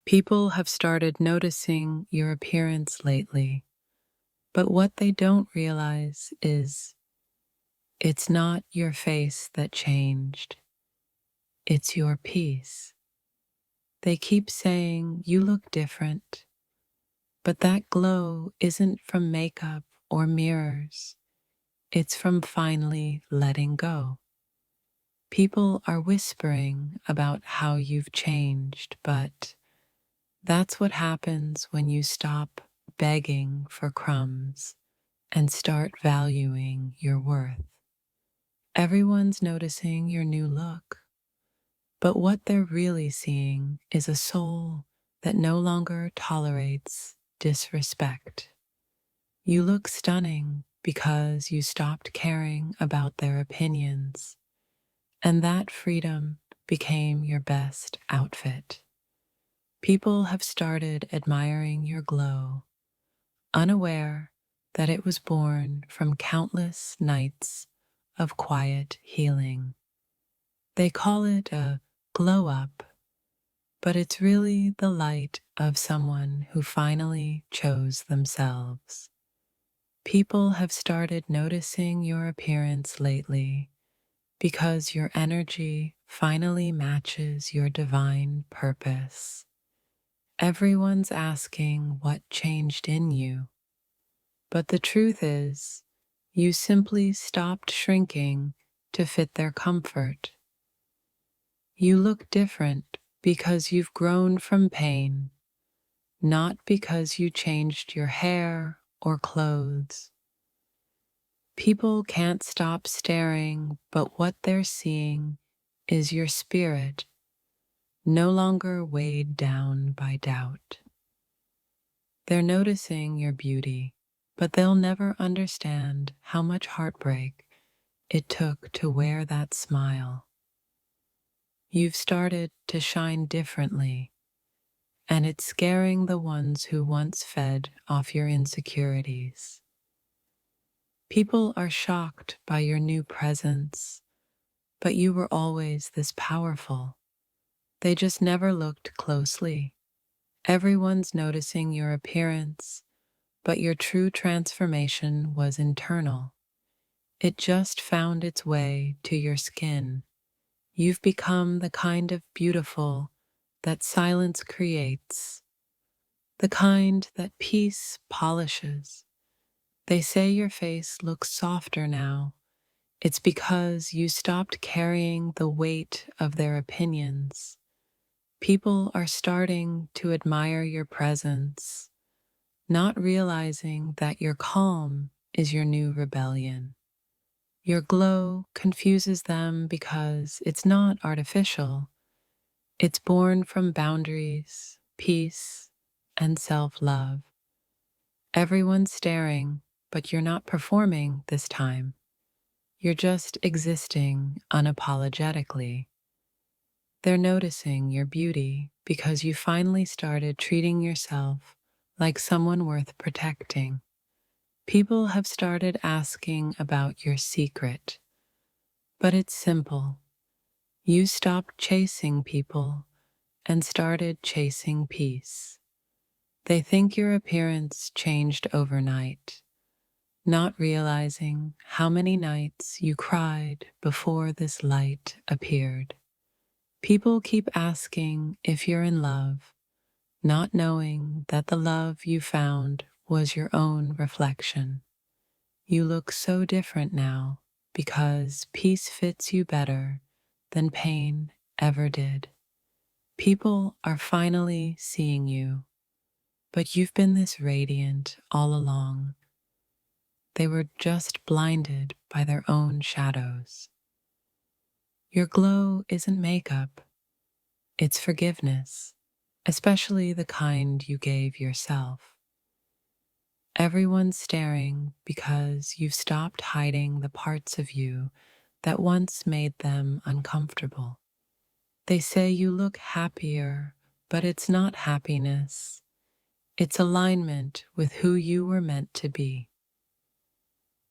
People have started noticing your appearance lately, but what they don't realize is it's not your face that changed, it's your peace. They keep saying you look different, but that glow isn't from makeup or mirrors, it's from finally letting go. People are whispering about how you've changed, but that's what happens when you stop begging for crumbs and start valuing your worth. Everyone's noticing your new look, but what they're really seeing is a soul that no longer tolerates disrespect. You look stunning because you stopped caring about their opinions, and that freedom became your best outfit. People have started admiring your glow, unaware that it was born from countless nights of quiet healing. They call it a glow up, but it's really the light of someone who finally chose themselves. People have started noticing your appearance lately because your energy finally matches your divine purpose. Everyone's asking what changed in you, but the truth is, you simply stopped shrinking to fit their comfort. You look different because you've grown from pain, not because you changed your hair or clothes. People can't stop staring, but what they're seeing is your spirit, no longer weighed down by doubt. They're noticing your beauty, but they'll never understand how much heartbreak it took to wear that smile. You've started to shine differently, and it's scaring the ones who once fed off your insecurities. People are shocked by your new presence, but you were always this powerful. They just never looked closely. Everyone's noticing your appearance, but your true transformation was internal. It just found its way to your skin. You've become the kind of beautiful that silence creates, the kind that peace polishes. They say your face looks softer now. It's because you stopped carrying the weight of their opinions. People are starting to admire your presence, not realizing that your calm is your new rebellion. Your glow confuses them because it's not artificial. It's born from boundaries, peace, and self-love. Everyone's staring, but you're not performing this time. You're just existing unapologetically. They're noticing your beauty because you finally started treating yourself like someone worth protecting. People have started asking about your secret, but it's simple. You stopped chasing people and started chasing peace. They think your appearance changed overnight, not realizing how many nights you cried before this light appeared. People keep asking if you're in love, not knowing that the love you found was your own reflection. You look so different now because peace fits you better than pain ever did. People are finally seeing you, but you've been this radiant all along. They were just blinded by their own shadows. Your glow isn't makeup, it's forgiveness, especially the kind you gave yourself. Everyone's staring because you've stopped hiding the parts of you that once made them uncomfortable. They say you look happier, but it's not happiness. It's alignment with who you were meant to be.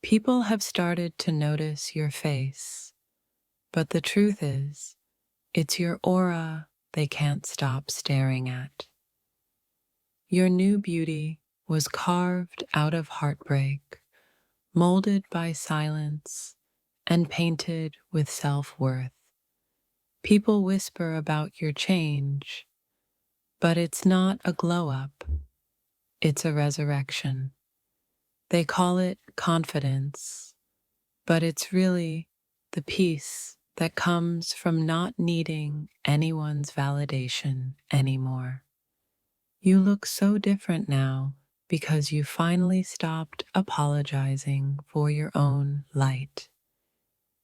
People have started to notice your face, but the truth is, it's your aura they can't stop staring at. Your new beauty was carved out of heartbreak, molded by silence, and painted with self-worth. People whisper about your change, but it's not a glow-up, it's a resurrection. They call it confidence, but it's really the peace that comes from not needing anyone's validation anymore. You look so different now because you finally stopped apologizing for your own light.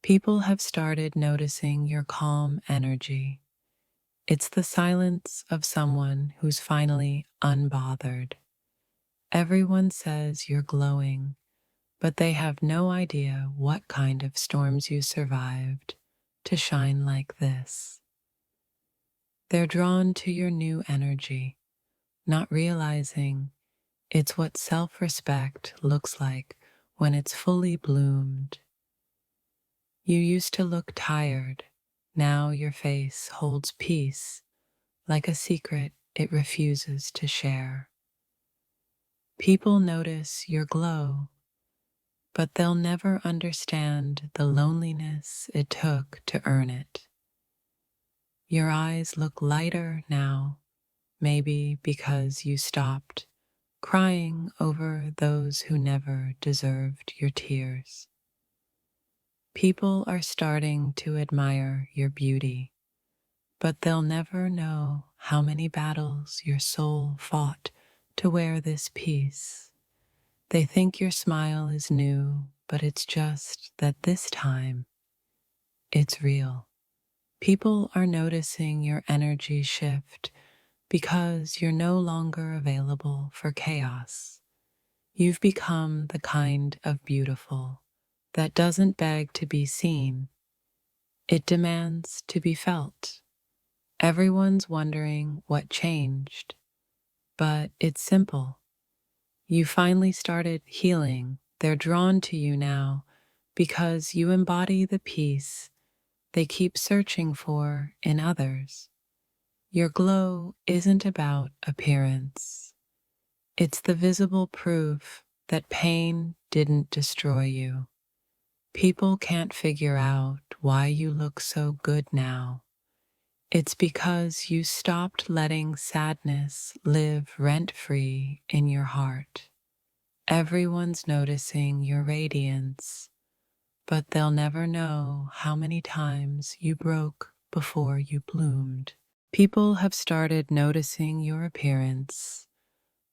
People have started noticing your calm energy. It's the silence of someone who's finally unbothered. Everyone says you're glowing, but they have no idea what kind of storms you survived to shine like this. They're drawn to your new energy, not realizing it's what self-respect looks like when it's fully bloomed. You used to look tired. Now your face holds peace, like a secret it refuses to share. People notice your glow, but they'll never understand the loneliness it took to earn it. Your eyes look lighter now, maybe because you stopped crying over those who never deserved your tears. People are starting to admire your beauty, but they'll never know how many battles your soul fought to wear this piece. They think your smile is new, but it's just that this time, it's real. People are noticing your energy shift because you're no longer available for chaos. You've become the kind of beautiful that doesn't beg to be seen. It demands to be felt. Everyone's wondering what changed, but it's simple. You finally started healing. They're drawn to you now because you embody the peace they keep searching for in others. Your glow isn't about appearance. It's the visible proof that pain didn't destroy you. People can't figure out why you look so good now. It's because you stopped letting sadness live rent-free in your heart. Everyone's noticing your radiance, but they'll never know how many times you broke before you bloomed. People have started noticing your appearance,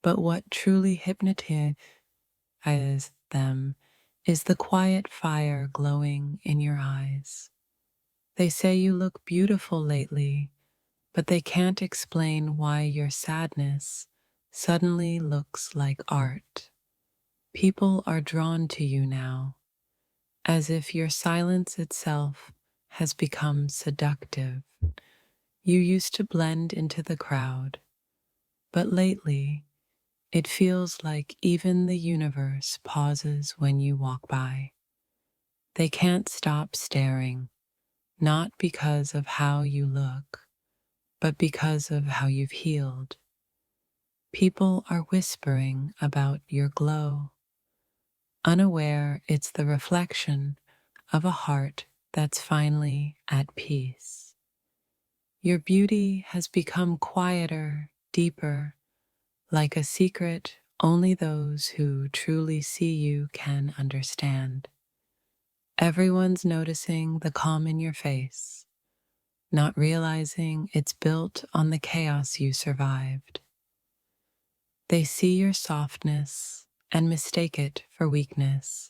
but what truly hypnotizes them is the quiet fire glowing in your eyes. They say you look beautiful lately, but they can't explain why your sadness suddenly looks like art. People are drawn to you now, as if your silence itself has become seductive. You used to blend into the crowd, but lately it feels like even the universe pauses when you walk by. They can't stop staring, not because of how you look, but because of how you've healed. People are whispering about your glow, unaware it's the reflection of a heart that's finally at peace. Your beauty has become quieter, deeper, like a secret only those who truly see you can understand. Everyone's noticing the calm in your face, not realizing it's built on the chaos you survived. They see your softness and mistake it for weakness,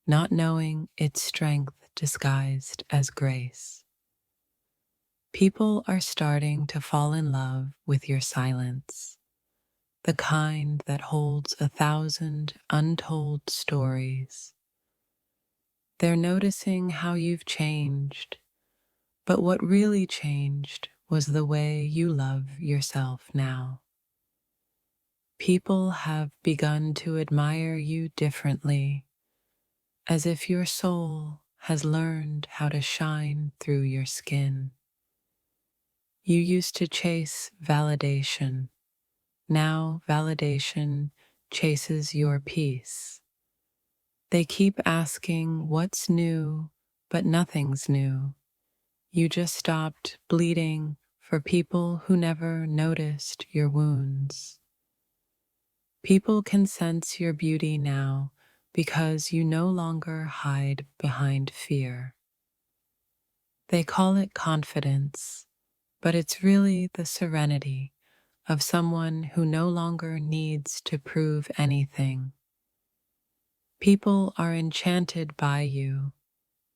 not knowing it's strength disguised as grace. People are starting to fall in love with your silence, the kind that holds 1,000 untold stories. They're noticing how you've changed, but what really changed was the way you love yourself now. People have begun to admire you differently, as if your soul has learned how to shine through your skin. You used to chase validation, Now validation chases your peace. They keep asking what's new, but nothing's new. You just stopped bleeding for people who never noticed your wounds. People can sense your beauty now because you no longer hide behind fear. They call it confidence, but it's really the serenity of someone who no longer needs to prove anything. People are enchanted by you,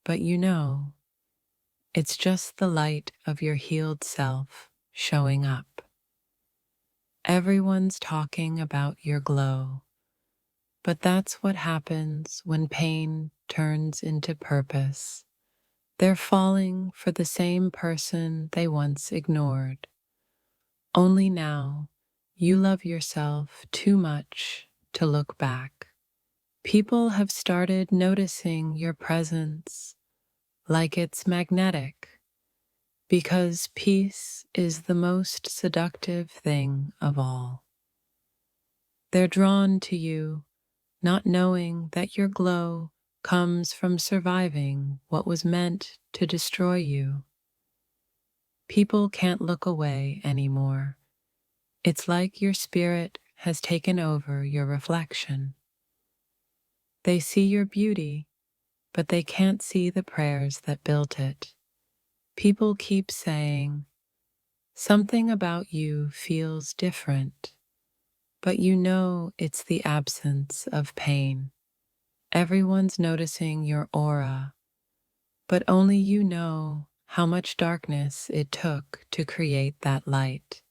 but you know, it's just the light of your healed self showing up. Everyone's talking about your glow, but that's what happens when pain turns into purpose. They're falling for the same person they once ignored. Only now, you love yourself too much to look back. People have started noticing your presence like it's magnetic, because peace is the most seductive thing of all. They're drawn to you, not knowing that your glow comes from surviving what was meant to destroy you. People can't look away anymore. It's like your spirit has taken over your reflection. They see your beauty, but they can't see the prayers that built it. People keep saying, something about you feels different, but you know it's the absence of pain. Everyone's noticing your aura, but only you know how much darkness it took to create that light.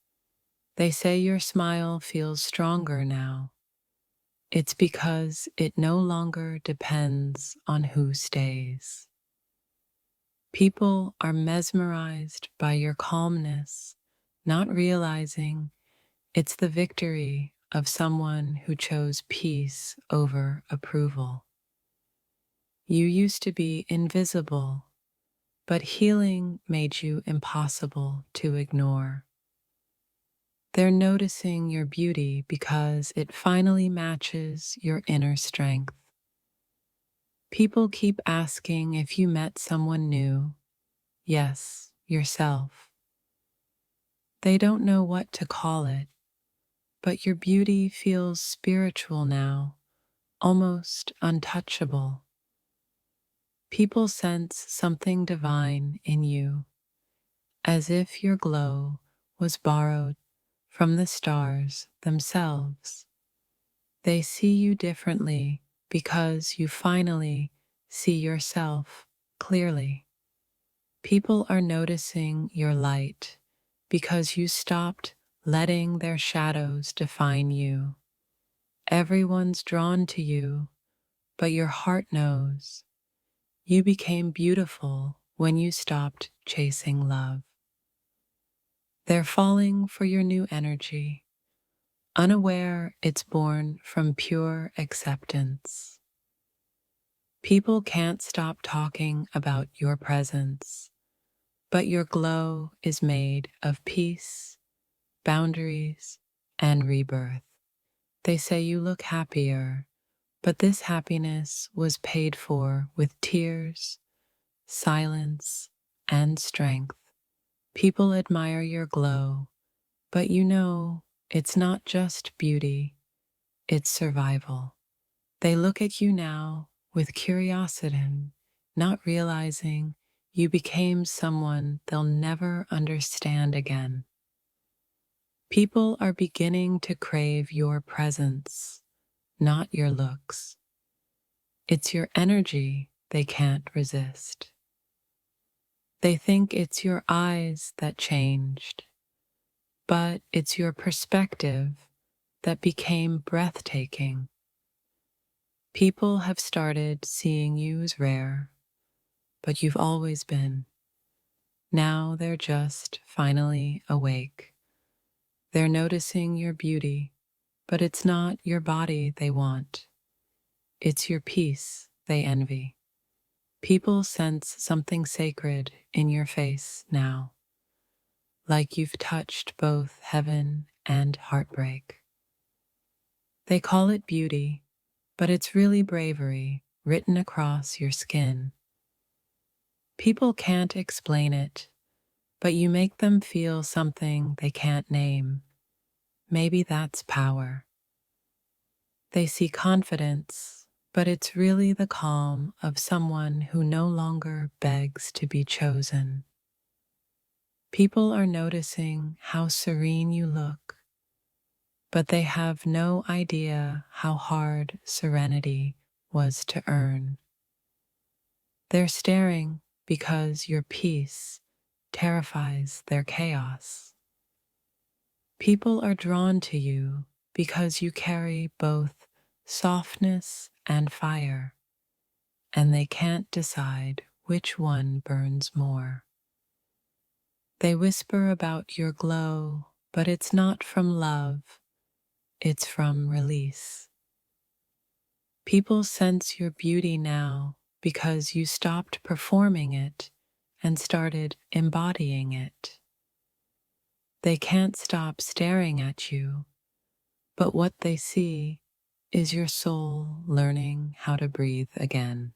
They say your smile feels stronger now. It's because it no longer depends on who stays. People are mesmerized by your calmness, not realizing it's the victory of someone who chose peace over approval. You used to be invisible, but healing made you impossible to ignore. They're noticing your beauty because it finally matches your inner strength. People keep asking if you met someone new. Yes, yourself. They don't know what to call it, but your beauty feels spiritual now, almost untouchable. People sense something divine in you, as if your glow was borrowed from the stars themselves. They see you differently because you finally see yourself clearly. People are noticing your light because you stopped letting their shadows define you. Everyone's drawn to you, but your heart knows you became beautiful when you stopped chasing love. They're falling for your new energy, unaware it's born from pure acceptance. People can't stop talking about your presence, but your glow is made of peace, boundaries, and rebirth. They say you look happier, but this happiness was paid for with tears, silence, and strength. People admire your glow, but you know it's not just beauty, it's survival. They look at you now with curiosity, not realizing you became someone they'll never understand again. People are beginning to crave your presence, not your looks. It's your energy they can't resist. They think it's your eyes that changed, but it's your perspective that became breathtaking. People have started seeing you as rare, but you've always been. Now they're just finally awake. They're noticing your beauty, but it's not your body they want. It's your peace they envy. People sense something sacred in your face now, like you've touched both heaven and heartbreak. They call it beauty, but it's really bravery written across your skin. People can't explain it, but you make them feel something they can't name. Maybe that's power. They see confidence, but it's really the calm of someone who no longer begs to be chosen. People are noticing how serene you look, but they have no idea how hard serenity was to earn. They're staring because your peace terrifies their chaos. People are drawn to you because you carry both softness and fire, and they can't decide which one burns more. They whisper about your glow, but it's not from love, it's from release. People sense your beauty now because you stopped performing it and started embodying it. They can't stop staring at you, but what they see is your soul learning how to breathe again.